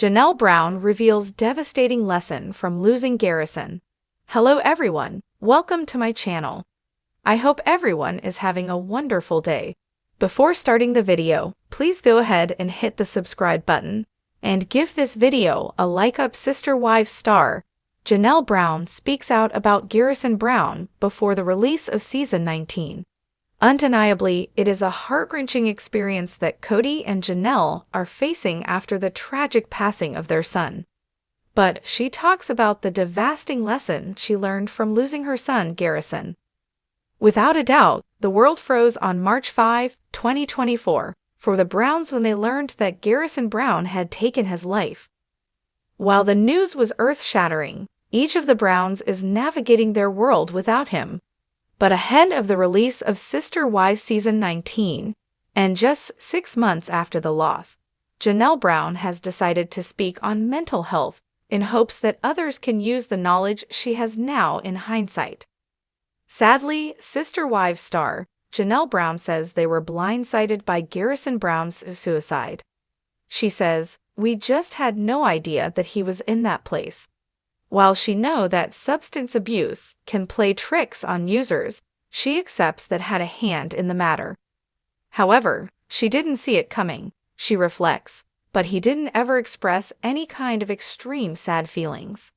Janelle Brown reveals devastating lesson from losing Garrison. Hello everyone, welcome to my channel. I hope everyone is having a wonderful day. Before starting the video, please go ahead and hit the subscribe button and give this video a like up. Sister Wives star Janelle Brown speaks out about Garrison Brown before the release of season 19. Undeniably, it is a heart-wrenching experience that Cody and Janelle are facing after the tragic passing of their son. But she talks about the devastating lesson she learned from losing her son, Garrison. Without a doubt, the world froze on March 5, 2024, for the Browns when they learned that Garrison Brown had taken his life. While the news was earth-shattering, each of the Browns is navigating their world without him. But ahead of the release of Sister Wives season 19, and just 6 months after the loss, Janelle Brown has decided to speak on mental health in hopes that others can use the knowledge she has now in hindsight. Sadly, Sister Wives star Janelle Brown says they were blindsided by Garrison Brown's suicide. She says, "We just had no idea that he was in that place." While she knows that substance abuse can play tricks on users, she accepts that had a hand in the matter. However, she didn't see it coming, she reflects, but he didn't ever express any kind of extreme sad feelings.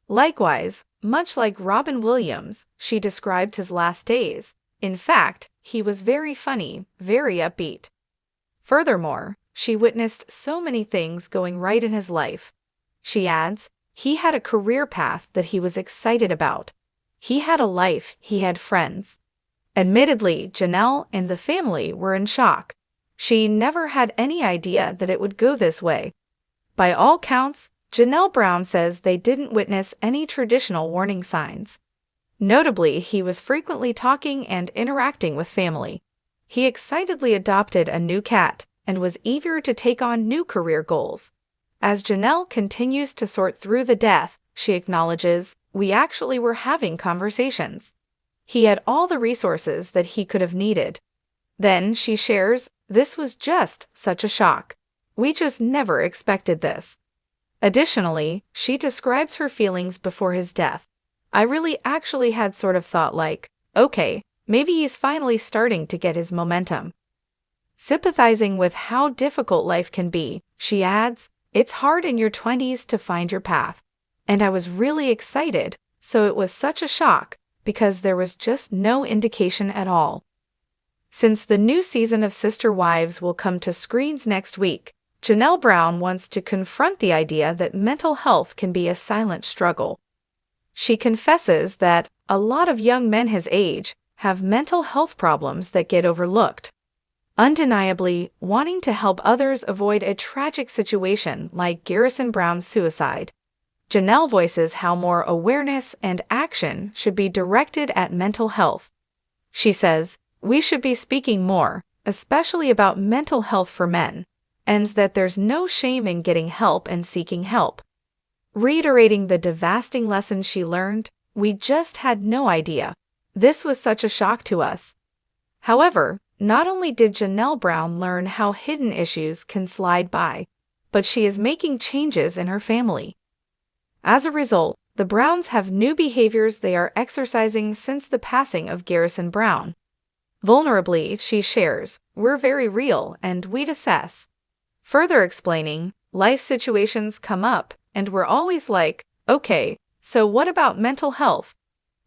Likewise, much like Robin Williams, she described his last days. In fact, he was very funny, very upbeat. Furthermore, she witnessed so many things going right in his life. She adds, he had a career path that he was excited about. He had a life, he had friends. Admittedly, Janelle and the family were in shock. She never had any idea that it would go this way. By all counts, Janelle Brown says they didn't witness any traditional warning signs. Notably, he was frequently talking and interacting with family. He excitedly adopted a new cat and was eager to take on new career goals. As Janelle continues to sort through the death, she acknowledges, "We actually were having conversations. He had all the resources that he could have needed." Then she shares, "This was just such a shock. We just never expected this." Additionally, she describes her feelings before his death. "I really actually had sort of thought like, okay, maybe he's finally starting to get his momentum." Sympathizing with how difficult life can be, she adds, "It's hard in your 20s to find your path. And I was really excited, so it was such a shock, because there was just no indication at all." Since the new season of Sister Wives will come to screens next week, Janelle Brown wants to confront the idea that mental health can be a silent struggle. She confesses that a lot of young men his age have mental health problems that get overlooked. Undeniably, wanting to help others avoid a tragic situation like Garrison Brown's suicide, Janelle voices how more awareness and action should be directed at mental health. She says, "We should be speaking more, especially about mental health for men, and that there's no shame in getting help and seeking help." Reiterating the devastating lesson she learned, "We just had no idea. This was such a shock to us." However, not only did Janelle Brown learn how hidden issues can slide by, but she is making changes in her family. As a result, the Browns have new behaviors they are exercising since the passing of Garrison Brown. Vulnerably, she shares, "We're very real and we'd assess." Further explaining, life situations come up and we're always like, okay, so what about mental health?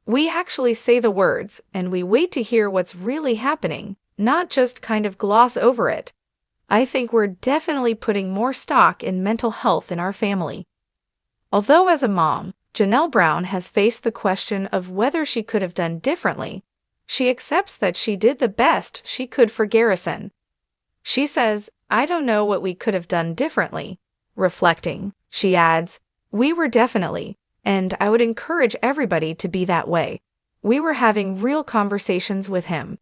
We actually say the words and we wait to hear what's really happening, not just kind of gloss over it. I think we're definitely putting more stock in mental health in our family. Although as a mom, Janelle Brown has faced the question of whether she could have done differently, she accepts that she did the best she could for Garrison. She says, "I don't know what we could have done differently." Reflecting, she adds, "We were definitely, and I would encourage everybody to be that way. We were having real conversations with him.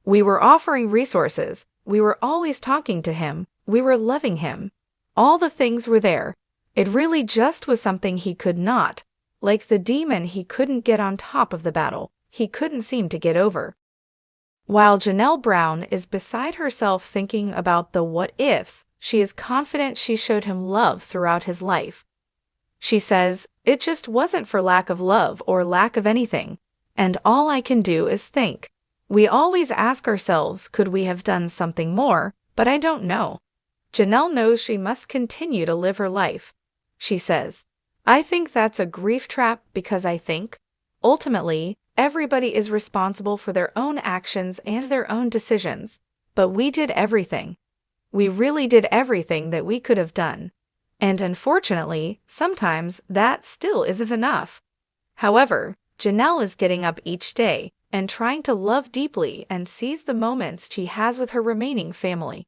We were offering resources, we were always talking to him, we were loving him. All the things were there. It really just was something he could not, like the demon he couldn't get on top of the battle, he couldn't seem to get over." While Janelle Brown is beside herself thinking about the what-ifs, she is confident she showed him love throughout his life. She says, "It just wasn't for lack of love or lack of anything. And all I can do is think. We always ask ourselves, could we have done something more, but I don't know." Janelle knows she must continue to live her life. She says, "I think that's a grief trap because I think, ultimately, everybody is responsible for their own actions and their own decisions. But we did everything. We really did everything that we could have done. And unfortunately, sometimes that still isn't enough." However, Janelle is getting up each day and trying to love deeply and seize the moments she has with her remaining family.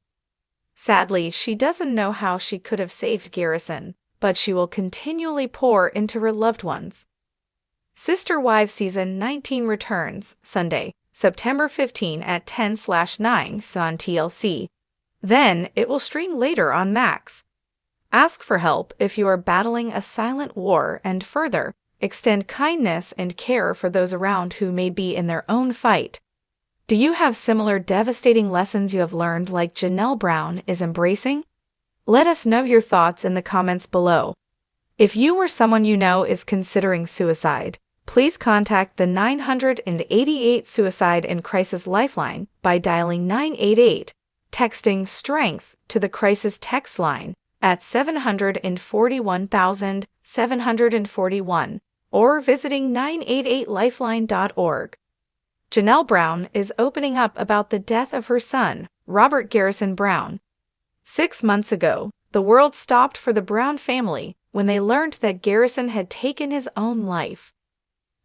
Sadly, she doesn't know how she could have saved Garrison, but she will continually pour into her loved ones. Sister Wives Season 19 returns Sunday, September 15 at 10/9 on TLC. Then it will stream later on Max. Ask for help if you are battling a silent war, and further, extend kindness and care for those around who may be in their own fight. Do you have similar devastating lessons you have learned like Janelle Brown is embracing? Let us know your thoughts in the comments below. If you or someone you know is considering suicide, please contact the 988 Suicide and Crisis Lifeline by dialing 988, texting STRENGTH to the crisis text line at 741,741, or visiting 988lifeline.org. Janelle Brown is opening up about the death of her son, Robert Garrison Brown. 6 months ago, the world stopped for the Brown family when they learned that Garrison had taken his own life.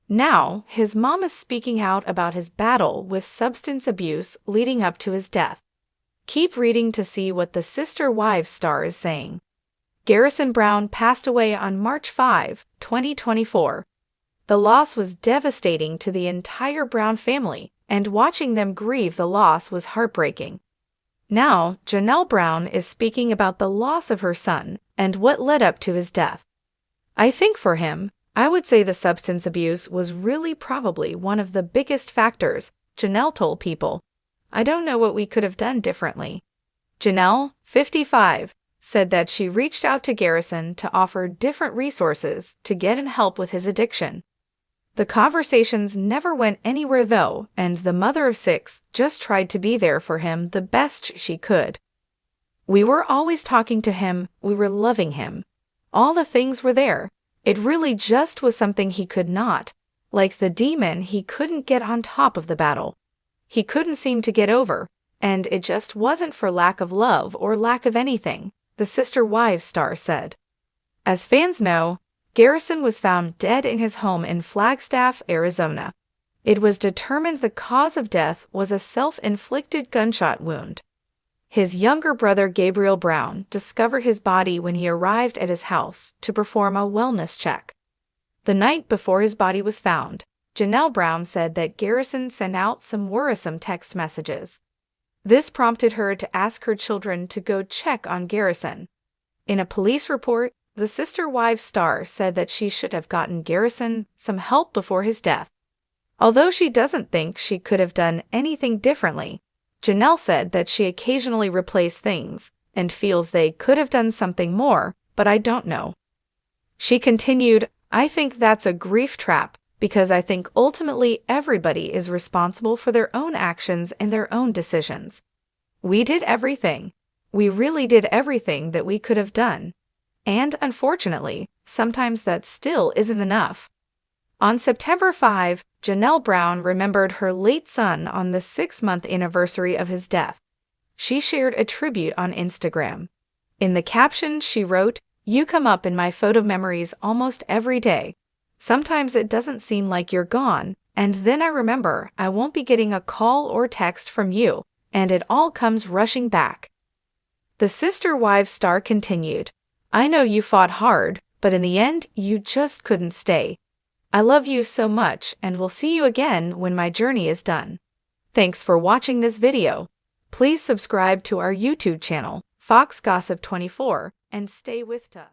Now, his mom is speaking out about his battle with substance abuse leading up to his death. Keep reading to see what the Sister Wives star is saying. Garrison Brown passed away on March 5, 2024. The loss was devastating to the entire Brown family, and watching them grieve the loss was heartbreaking. Now, Janelle Brown is speaking about the loss of her son and what led up to his death. "I think for him, I would say the substance abuse was really probably one of the biggest factors," Janelle told People. "I don't know what we could have done differently." Janelle, 55, said that she reached out to Garrison to offer different resources to get him help with his addiction. The conversations never went anywhere though, and the mother of 6 just tried to be there for him the best she could. "We were always talking to him, we were loving him. All the things were there. It really just was something he could not, like the demon he couldn't get on top of the battle. He couldn't seem to get over, and it just wasn't for lack of love or lack of anything," the Sister Wives star said. As fans know, Garrison was found dead in his home in Flagstaff, Arizona. It was determined the cause of death was a self-inflicted gunshot wound. His younger brother Gabriel Brown discovered his body when he arrived at his house to perform a wellness check. The night before his body was found, Janelle Brown said that Garrison sent out some worrisome text messages. This prompted her to ask her children to go check on Garrison. In a police report, the Sister Wives star said that she should have gotten Garrison some help before his death. Although she doesn't think she could have done anything differently, Janelle said that she occasionally replays things and feels they could have done something more, but I don't know. She continued, "I think that's a grief trap because I think ultimately everybody is responsible for their own actions and their own decisions. We did everything. We really did everything that we could have done. And unfortunately, sometimes that still isn't enough." On September 5, Janelle Brown remembered her late son on the 6-month anniversary of his death. She shared a tribute on Instagram. In the caption, she wrote, "You come up in my photo memories almost every day. Sometimes it doesn't seem like you're gone, and then I remember I won't be getting a call or text from you, and it all comes rushing back." The Sister Wives star continued, "I know you fought hard, but in the end, you just couldn't stay. I love you so much and will see you again when my journey is done." Thanks for watching this video. Please subscribe to our YouTube channel, Fox Gossip 24, and stay with us.